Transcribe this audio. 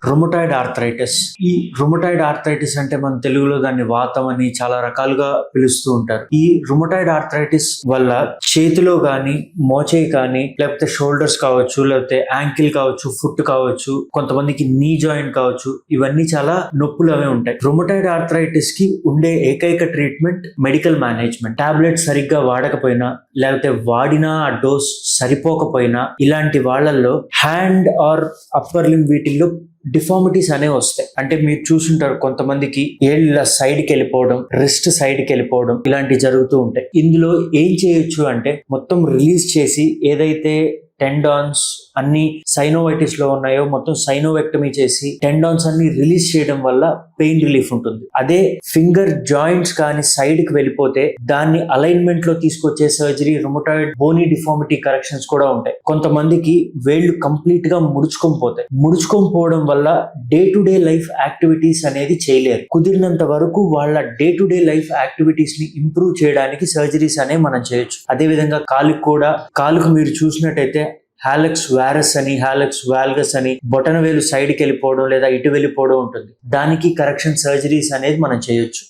Rheumatoid arthritis. ఈ rheumatoid arthritis అంటే మన తెలుగులో దాన్ని వాతం అని చాలా రకాలుగా పిలుస్తూ ఉంటారు. ఈ రుమటాయిడ్ ఆర్థరైటిస్ వల్ల చేతిలో కానీ మోచేయి కానీ లేకపోతే షోల్డర్స్ కావచ్చు, లేకపోతే యాంకిల్ కావచ్చు, ఫుట్ కావచ్చు, కొంతమందికి నీ జాయింట్ కావచ్చు, ఇవన్నీ చాలా నొప్పులు అవే ఉంటాయి. రుమటాయిడ్ ఆర్థరైటిస్ కి ఉండే ఏకైక ట్రీట్మెంట్ మెడికల్ మేనేజ్మెంట్. టాబ్లెట్ సరిగ్గా వాడకపోయినా లేకపోతే వాడినా ఆ డోస్ సరిపోకపోయినా ఇలాంటి వాళ్ళల్లో హ్యాండ్ ఆర్ అప్పర్ లింబ్ వీటిల్లో డిఫార్మిటీస్ అనేవి వస్తాయి. అంటే మీరు చూసుంటారు కొంతమందికి ఏళ్ళ సైడ్కి వెళ్ళిపోవడం, రిస్ట్ సైడ్కి వెళ్ళిపోవడం ఇలాంటివి జరుగుతూ ఉంటాయి. ఇందులో ఏం చేయొచ్చు అంటే మొత్తం రిలీజ్ చేసి ఏదైతే టెండాన్స్ అన్ని సైనోవైటిస్ లో ఉన్నాయో మొత్తం సైనోవెక్టమీ చేసి టెండాన్స్ అన్ని రిలీజ్ చేయడం వల్ల పెయిన్ రిలీఫ్ ఉంటుంది. అదే ఫింగర్ జాయింట్స్ కానీ సైడ్ కి వెళ్ళిపోతే దాన్ని అలైన్మెంట్ లో తీసుకొచ్చే surgery, rheumatoid Boney deformity corrections కూడా ఉంటాయి. కొంతమందికి వేళ్ళు కంప్లీట్ గా ముడుచుకొని పోవడం వల్ల day to day life activities అనేది చేయలేరు. కుదిరినంత వరకు వాళ్ళ day to day life activities ని ఇంప్రూవ్ చేయడానికి సర్జరీస్ అనేవి మనం చేయొచ్చు. అదే విధంగా కాలుకు మీరు చూసినట్టయితే హాలెక్స్ వారస్ అని, హాలెక్స్ వాల్గస్ అని బొటన వేలు సైడ్కి వెళ్ళిపోవడం లేదా ఇటు వెళ్ళిపోవడం ఉంటుంది. దానికి కరెక్షన్ సర్జరీస్ అనేది మనం చేయొచ్చు.